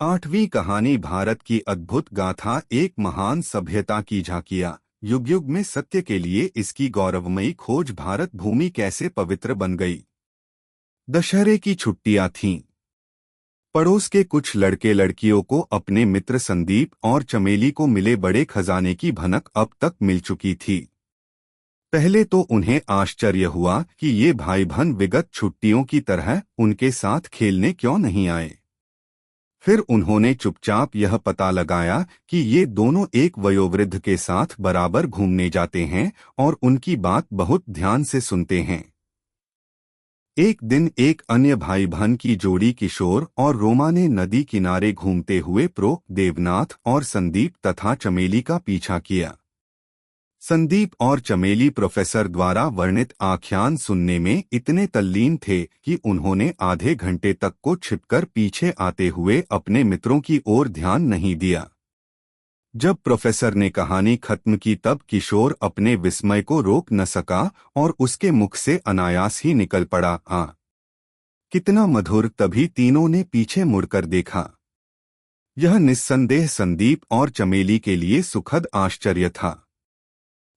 आठवीं कहानी भारत की अद्भुत गाथा। एक महान सभ्यता की झांकियां। युग युग में सत्य के लिए इसकी गौरवमयी खोज। भारत भूमि कैसे पवित्र बन गई। दशहरे की छुट्टियां थीं। पड़ोस के कुछ लड़के लड़कियों को अपने मित्र संदीप और चमेली को मिले बड़े खजाने की भनक अब तक मिल चुकी थी। पहले तो उन्हें आश्चर्य हुआ कि ये भाई बहन विगत छुट्टियों की तरह उनके साथ खेलने क्यों नहीं आए। फिर उन्होंने चुपचाप यह पता लगाया कि ये दोनों एक वयोवृद्ध के साथ बराबर घूमने जाते हैं और उनकी बात बहुत ध्यान से सुनते हैं। एक दिन एक अन्य भाई बहन की जोड़ी किशोर और रोमा ने नदी किनारे घूमते हुए देवनाथ और संदीप तथा चमेली का पीछा किया। संदीप और चमेली प्रोफेसर द्वारा वर्णित आख्यान सुनने में इतने तल्लीन थे कि उन्होंने आधे घंटे तक को छिपकर पीछे आते हुए अपने मित्रों की ओर ध्यान नहीं दिया। जब प्रोफेसर ने कहानी खत्म की तब किशोर अपने विस्मय को रोक न सका और उसके मुख से अनायास ही निकल पड़ा, हाँ कितना मधुर। तभी तीनों ने पीछे मुड़कर देखा। यह निस्संदेह संदीप और चमेली के लिए सुखद आश्चर्य था।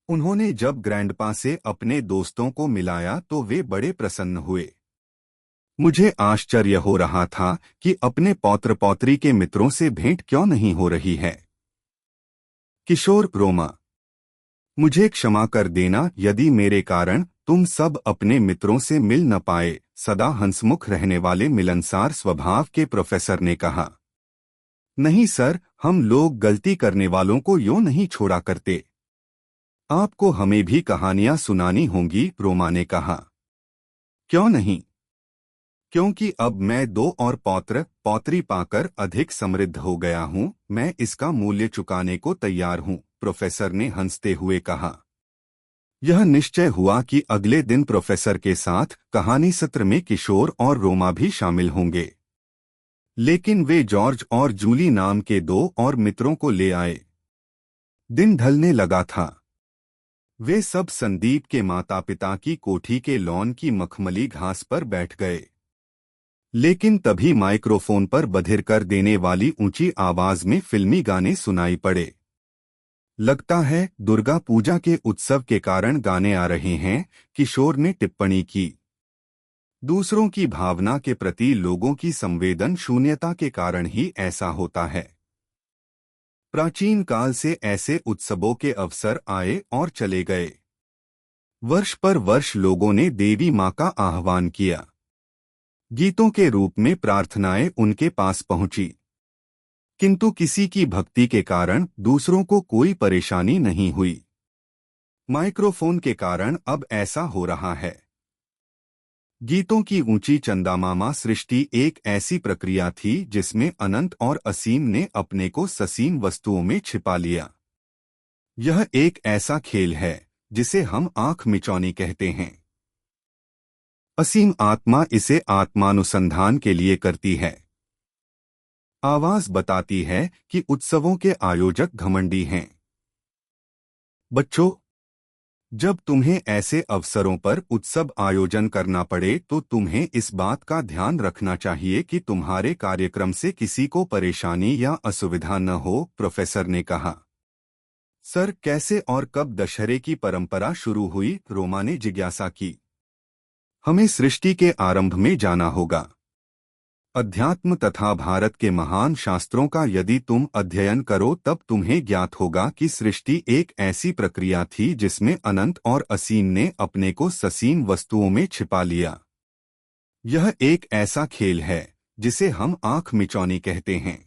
उन्होंने जब ग्रैंडपा से अपने दोस्तों को मिलाया तो वे बड़े प्रसन्न हुए। मुझे आश्चर्य हो रहा था कि अपने पौत्र पौत्री के मित्रों से भेंट क्यों नहीं हो रही है। किशोर, रोमा, मुझे क्षमा कर देना यदि मेरे कारण तुम सब अपने मित्रों से मिल न पाए। सदा हंसमुख रहने वाले मिलनसार स्वभाव के प्रोफेसर ने कहा। नहीं सर, हम लोग गलती करने वालों को यूं नहीं छोड़ा करते। आपको हमें भी कहानियां सुनानी होंगी, रोमा ने कहा। क्यों नहीं, क्योंकि अब मैं 2 और पौत्र पौत्री पाकर अधिक समृद्ध हो गया हूं। मैं इसका मूल्य चुकाने को तैयार हूं, प्रोफेसर ने हंसते हुए कहा। यह निश्चय हुआ कि अगले दिन प्रोफेसर के साथ कहानी सत्र में किशोर और रोमा भी शामिल होंगे। लेकिन वे जॉर्ज और जूली नाम के 2 और मित्रों को ले आए। दिन ढलने लगा था। वे सब संदीप के माता पिता की कोठी के लॉन की मखमली घास पर बैठ गए। लेकिन तभी माइक्रोफोन पर बधिर कर देने वाली ऊंची आवाज में फिल्मी गाने सुनाई पड़े। लगता है दुर्गा पूजा के उत्सव के कारण गाने आ रहे हैं, किशोर ने टिप्पणी की। दूसरों की भावना के प्रति लोगों की संवेदन शून्यता के कारण ही ऐसा होता है। प्राचीन काल से ऐसे उत्सवों के अवसर आए और चले गए। वर्ष पर वर्ष लोगों ने देवी मां का आह्वान किया। गीतों के रूप में प्रार्थनाएं उनके पास पहुंची, किंतु किसी की भक्ति के कारण दूसरों को कोई परेशानी नहीं हुई। माइक्रोफोन के कारण अब ऐसा हो रहा है। गीतों की ऊंची चंदामामा सृष्टि एक ऐसी प्रक्रिया थी जिसमें अनंत और असीम ने अपने को ससीम वस्तुओं में छिपा लिया। यह एक ऐसा खेल है जिसे हम आंख मिचौनी कहते हैं। असीम आत्मा इसे आत्मानुसंधान के लिए करती है। आवाज बताती है कि उत्सवों के आयोजक घमंडी हैं। बच्चों, जब तुम्हें ऐसे अवसरों पर उत्सव आयोजन करना पड़े तो तुम्हें इस बात का ध्यान रखना चाहिए कि तुम्हारे कार्यक्रम से किसी को परेशानी या असुविधा न हो, प्रोफेसर ने कहा। सर, कैसे और कब दशहरे की परंपरा शुरू हुई, रोमा ने जिज्ञासा की। हमें सृष्टि के आरंभ में जाना होगा। अध्यात्म तथा भारत के महान शास्त्रों का यदि तुम अध्ययन करो तब तुम्हें ज्ञात होगा कि सृष्टि एक ऐसी प्रक्रिया थी जिसमें अनंत और असीम ने अपने को ससीम वस्तुओं में छिपा लिया। यह एक ऐसा खेल है जिसे हम आंख मिचौनी कहते हैं।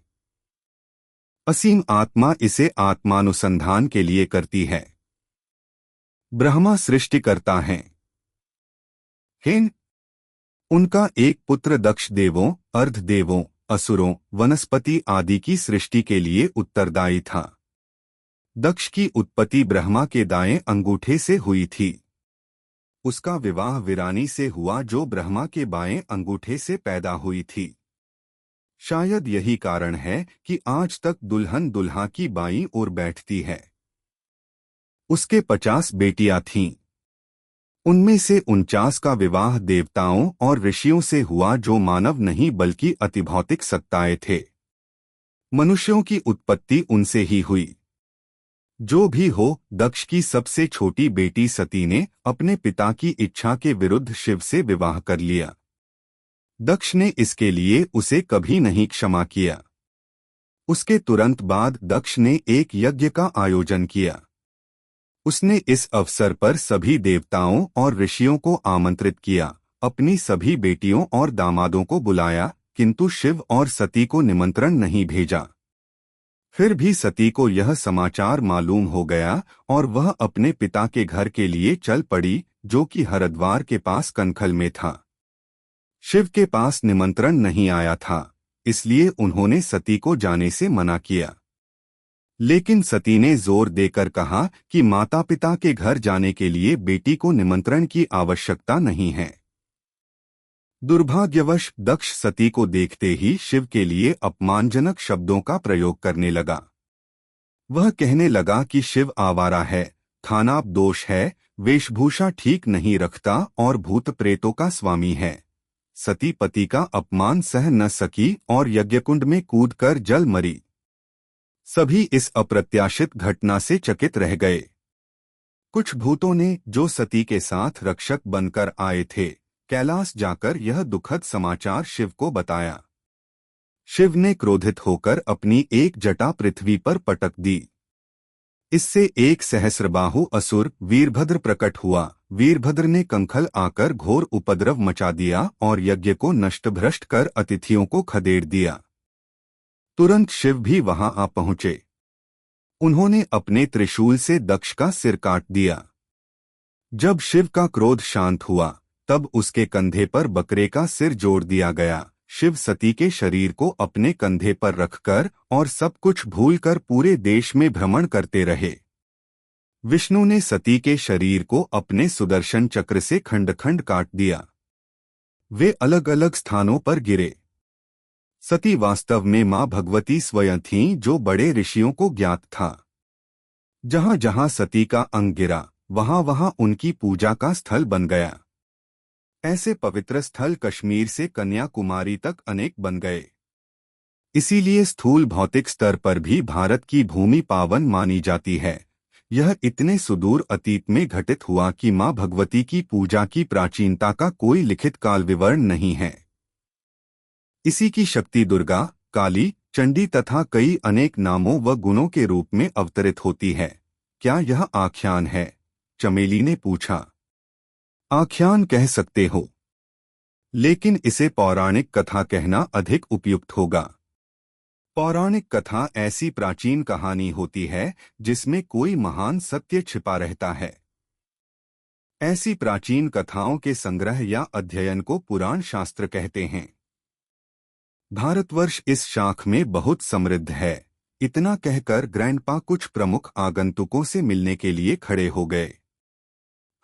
असीम आत्मा इसे आत्मानुसंधान के लिए करती है। ब्रह्मा सृष्टि करता है। हेन, उनका एक पुत्र दक्ष देवों, अर्धदेवों, असुरों, वनस्पति आदि की सृष्टि के लिए उत्तरदायी था। दक्ष की उत्पत्ति ब्रह्मा के दाएं अंगूठे से हुई थी। उसका विवाह वीरानी से हुआ जो ब्रह्मा के बाएं अंगूठे से पैदा हुई थी। शायद यही कारण है कि आज तक दुल्हन दुल्हा की बाईं ओर बैठती है। उसके 50 बेटियां थीं। उनमें से 49 का विवाह देवताओं और ऋषियों से हुआ जो मानव नहीं बल्कि अतिभौतिक सत्ताएं थे। मनुष्यों की उत्पत्ति उनसे ही हुई। जो भी हो, दक्ष की सबसे छोटी बेटी सती ने अपने पिता की इच्छा के विरुद्ध शिव से विवाह कर लिया। दक्ष ने इसके लिए उसे कभी नहीं क्षमा किया। उसके तुरंत बाद दक्ष ने एक यज्ञ का आयोजन किया। उसने इस अवसर पर सभी देवताओं और ऋषियों को आमंत्रित किया, अपनी सभी बेटियों और दामादों को बुलाया, किंतु शिव और सती को निमंत्रण नहीं भेजा। फिर भी सती को यह समाचार मालूम हो गया और वह अपने पिता के घर के लिए चल पड़ी, जो कि हरिद्वार के पास कनखल में था। शिव के पास निमंत्रण नहीं आया था, इसलिए उन्होंने सती को जाने से मना किया। लेकिन सती ने जोर देकर कहा कि माता पिता के घर जाने के लिए बेटी को निमंत्रण की आवश्यकता नहीं है। दुर्भाग्यवश दक्ष सती को देखते ही शिव के लिए अपमानजनक शब्दों का प्रयोग करने लगा। वह कहने लगा कि शिव आवारा है, खानाबदोश है, वेशभूषा ठीक नहीं रखता और भूत प्रेतों का स्वामी है। सती पति का अपमान सह न सकी और यज्ञकुंड में कूदकर जल मरी। सभी इस अप्रत्याशित घटना से चकित रह गए। कुछ भूतों ने, जो सती के साथ रक्षक बनकर आए थे, कैलाश जाकर यह दुखद समाचार शिव को बताया। शिव ने क्रोधित होकर अपनी एक जटा पृथ्वी पर पटक दी। इससे एक सहस्रबाहु असुर वीरभद्र प्रकट हुआ। वीरभद्र ने कंखल आकर घोर उपद्रव मचा दिया और यज्ञ को नष्टभ्रष्ट कर अतिथियों को खदेड़ दिया। तुरंत शिव भी वहां आ पहुंचे। उन्होंने अपने त्रिशूल से दक्ष का सिर काट दिया। जब शिव का क्रोध शांत हुआ, तब उसके कंधे पर बकरे का सिर जोड़ दिया गया। शिव सती के शरीर को अपने कंधे पर रखकर और सब कुछ भूलकर पूरे देश में भ्रमण करते रहे। विष्णु ने सती के शरीर को अपने सुदर्शन चक्र से खंड खंड काट दिया। वे अलग अलग स्थानों पर गिरे। सती वास्तव में मां भगवती स्वयं थीं, जो बड़े ऋषियों को ज्ञात था। जहां जहां सती का अंग गिरा, वहां वहां उनकी पूजा का स्थल बन गया। ऐसे पवित्र स्थल कश्मीर से कन्याकुमारी तक अनेक बन गए। इसीलिए स्थूल भौतिक स्तर पर भी भारत की भूमि पावन मानी जाती है। यह इतने सुदूर अतीत में घटित हुआ कि मां भगवती की पूजा की प्राचीनता का कोई लिखित काल विवरण नहीं है। इसी की शक्ति दुर्गा, काली, चंडी तथा कई अनेक नामों व गुणों के रूप में अवतरित होती है। क्या यह आख्यान है? चमेली ने पूछा। आख्यान कह सकते हो, लेकिन इसे पौराणिक कथा कहना अधिक उपयुक्त होगा। पौराणिक कथा ऐसी प्राचीन कहानी होती है जिसमें कोई महान सत्य छिपा रहता है। ऐसी प्राचीन कथाओं के संग्रह या अध्ययन को पुराण शास्त्र कहते हैं। भारतवर्ष इस शाख में बहुत समृद्ध है। इतना कहकर ग्रैंडपा कुछ प्रमुख आगंतुकों से मिलने के लिए खड़े हो गए।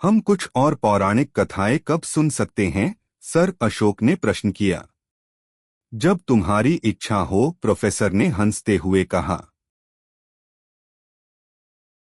हम कुछ और पौराणिक कथाएं कब सुन सकते हैं? सर अशोक ने प्रश्न किया। जब तुम्हारी इच्छा हो, प्रोफेसर ने हंसते हुए कहा।